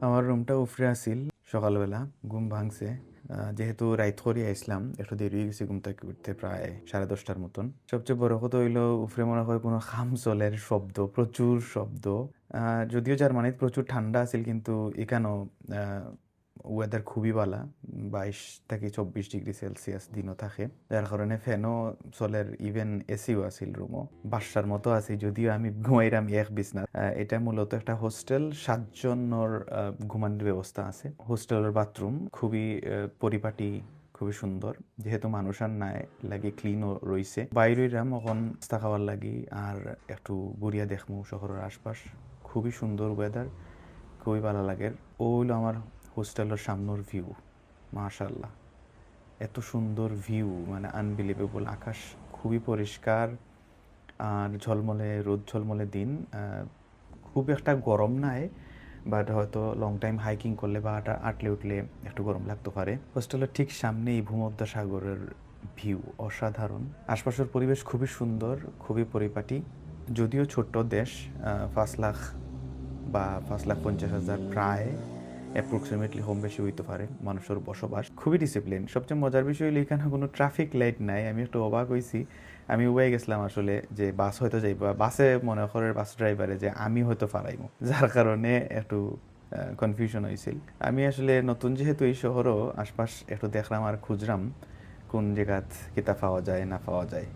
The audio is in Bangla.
আমার রুমটা উফরে আসিল। সকালবেলা ঘুম ভাঙছে, যেহেতু রাইত করে আইসলাম, একটু দেরি হয়ে গেছে ঘুম থেকে উঠতে, প্রায় 10:30টার মতন। সবচেয়ে বড় কথা হইলো উফরে মনে হয় কোনো খাম চলের শব্দ, প্রচুর শব্দ। যদিও জার্মানিতে প্রচুর ঠান্ডা আছিল, কিন্তু এখানেও ওয়েদার খুবই ভালো। 22 থেকে 24 ডিগ্রি সেলসিয়াস দিনও থাকে, যার কারণে ফ্যানও চলের, ইভেন এসিও আছিল রুমও। বাসার মতো আছে, যদিও আমি ঘুমাইরাম এক বিছনা। এটা মূলত একটা হোস্টেল, 7 জনের ঘুমানোর ব্যবস্থা আছে। হোস্টেলের বাথরুম খুবই পরিপাটি, খুবই সুন্দর। যেহেতু মানুষ আর নাই, লাগে ক্লিনও রইছে। বাইরেরাম এখন নাস্তা খাওয়ার লাগি আর একটু ঘুরিয়া দেখমু শহরের আশপাশ। খুবই সুন্দর ওয়েদার, খুবই ভালো লাগে। ও হইলো আমার হোস্টেলের সামনের ভিউ। মাশাল্লাহ, এত সুন্দর ভিউ, মানে আনবিলিভেবল। আকাশ খুবই পরিষ্কার আর ঝলমলে, রোদ ঝলমলে দিন। খুব একটা গরম নাই, বাট হয়তো লং টাইম হাইকিং করলে বা আটলে উঠলে একটু গরম লাগতে পারে। হোস্টেলের ঠিক সামনেই ভূমধ্যসাগরের ভিউ অসাধারণ। আশপাশের পরিবেশ খুবই সুন্দর, খুবই পরিপাটি। যদিও ছোট্ট দেশ, 5 লাখ বা 5,50,000 প্রায় অ্যাপ্রক্সিমেটলি কম বেশি হইতে পারে মানুষের বসবাস। খুবই ডিসিপ্লিন। সবচেয়ে মজার বিষয় হলো এখানে কোনো ট্রাফিক লাইট নাই। আমি একটু অবাক হয়েছি। আমি উবাই গেছিলাম আসলে, যে বাস হয়তো যাইবা, বাসে মনে করে বাস ড্রাইভারে যে আমি হয়তো ফারাইমু, যার কারণে একটু কনফিউশন হয়েছিল। আমি আসলে নতুন, যেহেতু এই শহরও আশপাশ একটু দেখলাম আর খুঁজলাম কোন জায়গাত কিতা পাওয়া যায় না পাওয়া যায়।